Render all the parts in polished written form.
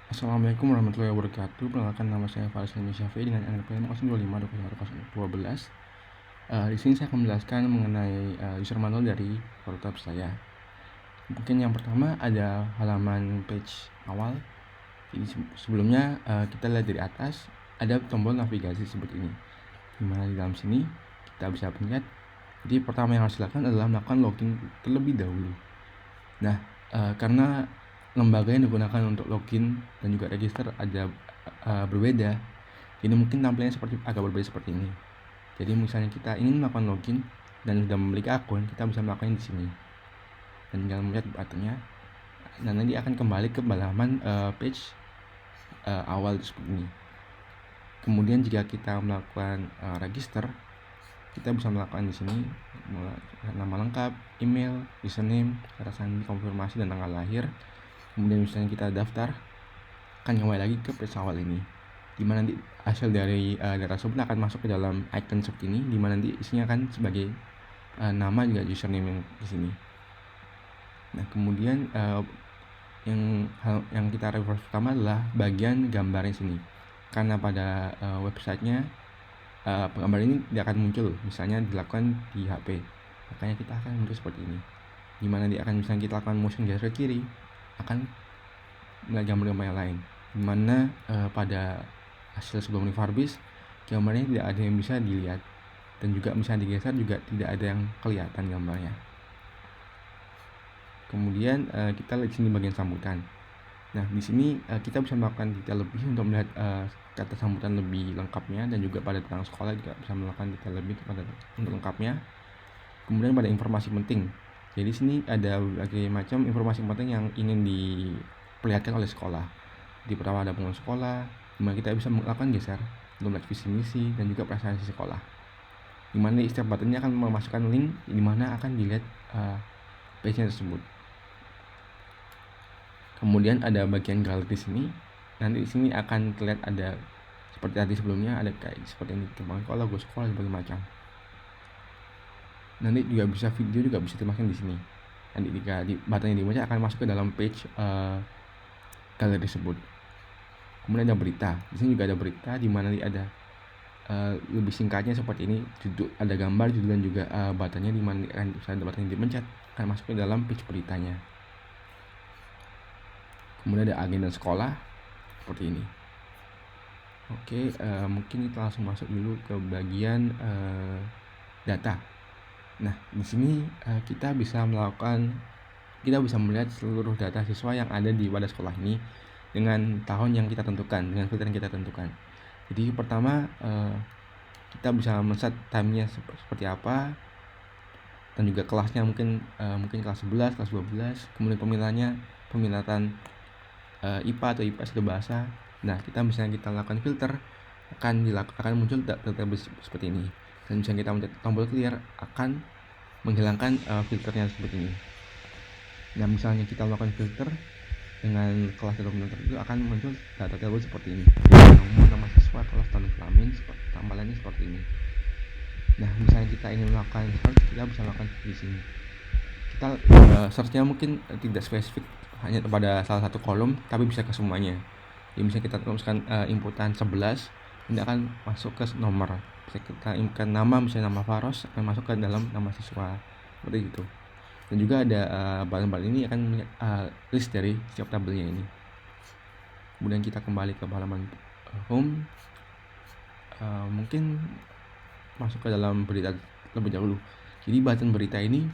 Assalamualaikum warahmatullahi wabarakatuh. Perkenalkan, nama saya Faris Hilmi Syafi'i dengan NPM 025 di sini saya akan menjelaskan mengenai user manual dari laptop saya. Mungkin yang pertama ada halaman page awal. Jadi sebelumnya kita lihat dari atas ada tombol navigasi seperti ini. Dimana di dalam sini kita bisa lihat. Jadi pertama yang harus dilakukan adalah melakukan login terlebih dahulu. Nah, karena lembaga yang digunakan untuk login dan juga register ada berbeda, jadi mungkin tampilannya agak berbeda seperti ini. Jadi misalnya kita ingin melakukan login dan sudah memiliki akun, kita bisa melakukannya di sini dan tinggal melihat buttonnya. Nah, nanti akan kembali ke halaman page awal seperti ini. Kemudian jika kita melakukan register, kita bisa melakukan di sini nama lengkap, email, username, kata sandi, konfirmasi, dan tanggal lahir. Kemudian misalnya kita daftar, akan kembali lagi ke page awal ini, dimana nanti hasil dari data tersebut akan masuk ke dalam icon seperti ini, dimana nanti isinya akan sebagai nama juga username yang di sini. Nah, kemudian yang kita reverse pertama adalah bagian gambarnya sini, karena pada websitenya gambar ini tidak akan muncul misalnya dilakukan di HP, makanya kita akan muncul seperti ini, dimana dia akan misalnya kita lakukan motion gesture ke kiri akan melihat gambar-gambar yang lain, dimana pada hasil sebelum refurbish gambarnya tidak ada yang bisa dilihat, dan juga misalnya digeser juga tidak ada yang kelihatan gambarnya. Kemudian kita lihat sini bagian sambutan. Nah, di sini kita bisa melakukan detail lebih untuk melihat kata sambutan lebih lengkapnya, dan juga pada tentang sekolah juga bisa melakukan detail lebih untuk lengkapnya. Kemudian pada informasi penting, jadi sini ada berbagai macam informasi penting yang ingin diperlihatkan oleh sekolah. Di pertama ada pengurus sekolah, dimana kita bisa melakukan geser untuk melihat visi misi dan juga prestasi sekolah, dimana setiap buttonnya akan memasukkan link dimana akan dilihat page-nya tersebut. Kemudian ada bagian galeri sini. Nanti di sini akan terlihat ada seperti tadi sebelumnya, ada kayak seperti ini, kembang sekolah, logo sekolah, dan berbagai macam. Nanti juga bisa video juga bisa dimasukkan di sini. Nanti jika button yang dibaca akan masuk ke dalam page galeri tersebut. Kemudian ada berita. Di sini juga ada berita, di mana nanti ada lebih singkatnya seperti ini, judul, ada gambar, judul, dan juga buttonnya, di mana akan ada button yang dipencet akan masuk ke dalam page beritanya. Kemudian ada agenda sekolah seperti ini. Oke, mungkin kita langsung masuk dulu ke bagian data. Nah, di sini kita bisa melihat seluruh data siswa yang ada pada sekolah ini dengan tahun yang kita tentukan, dengan filter yang kita tentukan. Jadi pertama kita bisa men-set time-nya seperti apa, dan juga kelasnya mungkin kelas 11, kelas 12, kemudian peminatan IPA atau IPS atau bahasa. Nah, misalnya kita lakukan filter, akan muncul data seperti ini. Dan misalnya kita mencet tombol clear, akan menghilangkan filternya seperti ini. Nah, misalnya kita melakukan filter dengan kelas atau peminatan itu, akan muncul data tersebut seperti ini. Nomor, nama siswa, kelas, tahun kelamin, tampilannya seperti ini. Nah, misalnya kita ingin melakukan search, kita bisa melakukan di sini. Kita searchnya mungkin tidak spesifik hanya pada salah satu kolom, tapi bisa ke semuanya. Jadi misalnya kita tuliskan inputan 11, ini akan masuk ke nomor. Bisa kita inputkan nama, misalnya nama Faros, akan masuk ke dalam nama siswa, seperti itu. Dan juga ada button-button ini akan list dari setiap tabelnya ini. Kemudian kita kembali ke halaman home, mungkin masuk ke dalam berita lebih dahulu. Jadi button berita ini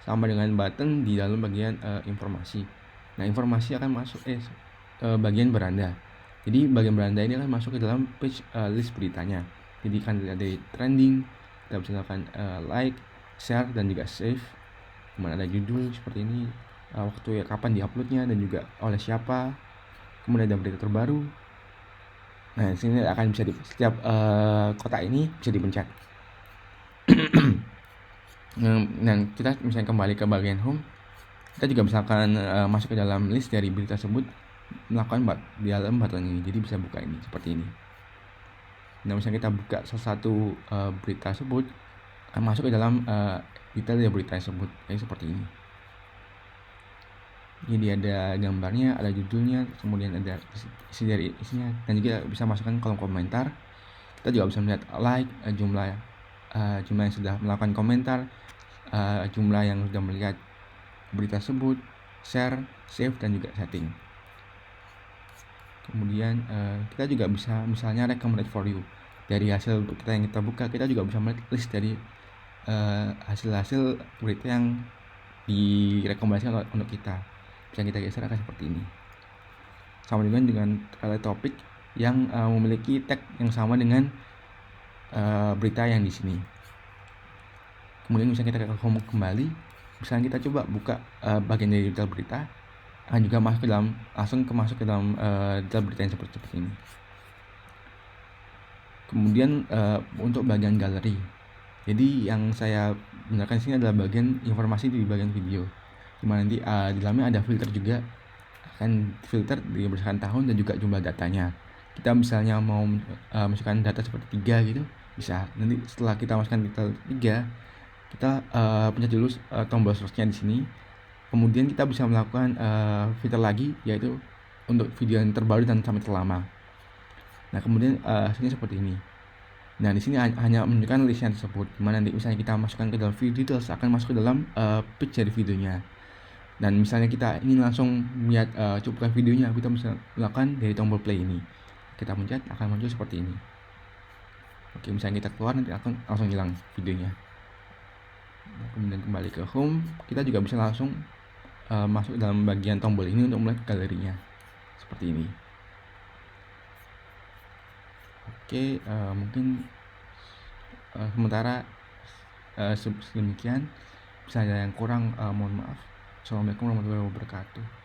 sama dengan button di dalam bagian informasi. Nah, informasi akan masuk bagian beranda. Jadi bagian beranda ini akan masuk ke dalam page list beritanya. Jadi kan ada trending, kita bisa lakukan like, share, dan juga save. Kemudian ada judul seperti ini, waktu kapan diuploadnya, dan juga oleh siapa. Kemudian ada berita terbaru. Nah, di sini akan bisa setiap kotak ini bisa dipencet. Nah, kita misalnya kembali ke bagian home, kita juga misalkan masuk ke dalam list dari berita tersebut, melakukan di dalam button ini. Jadi bisa buka ini seperti ini. Nah, misalnya kita buka salah satu berita tersebut, akan masuk ke dalam detail dari berita tersebut, seperti ini. Jadi ada gambarnya, ada judulnya, kemudian ada isi dari isinya, dan juga bisa masukkan kolom komentar. Kita juga bisa melihat like, jumlah yang sudah melakukan komentar, jumlah yang sudah melihat berita tersebut, share, save, dan juga setting. Kemudian kita juga bisa misalnya recommended for you. Dari hasil kita yang kita buka, kita juga bisa melihat list dari hasil-hasil berita yang direkomendasikan untuk kita. Bisa kita geser akan seperti ini. Sama dengan topik yang memiliki tag yang sama dengan berita yang di sini. Kemudian misalnya kita ke home kembali, misalnya kita coba buka bagian dari detail berita, akan juga masuk ke dalam detail berita yang seperti ini. Kemudian untuk bagian galeri, jadi yang saya gunakan sini adalah bagian informasi di bagian video, dimana nanti di dalamnya ada filter juga, akan filter berdasarkan tahun dan juga jumlah datanya. Kita misalnya mau masukkan data seperti 3 gitu, bisa. Nanti setelah kita masukkan detail 3, kita pencet dulu tombol search-nya di sini. Kemudian kita bisa melakukan filter lagi, yaitu untuk video yang terbaru dan sampai terlama. Nah, kemudian hasilnya seperti ini. Nah, di sini hanya menunjukkan listnya tersebut. Dimana nanti misalnya kita masukkan ke dalam video details, akan masuk ke dalam page dari videonya. Dan misalnya kita ingin langsung melihat cuplikan videonya, kita bisa melakukan dari tombol play ini. Kita pencet, akan muncul seperti ini. Oke, misalnya kita keluar, nanti akan langsung hilang videonya. Nah, kemudian kembali ke home, kita juga bisa langsung masuk dalam bagian tombol ini untuk melihat galerinya seperti ini. Oke, mungkin sementara sedemikian. Bisa ada yang kurang, mohon maaf. Assalamualaikum warahmatullahi wabarakatuh.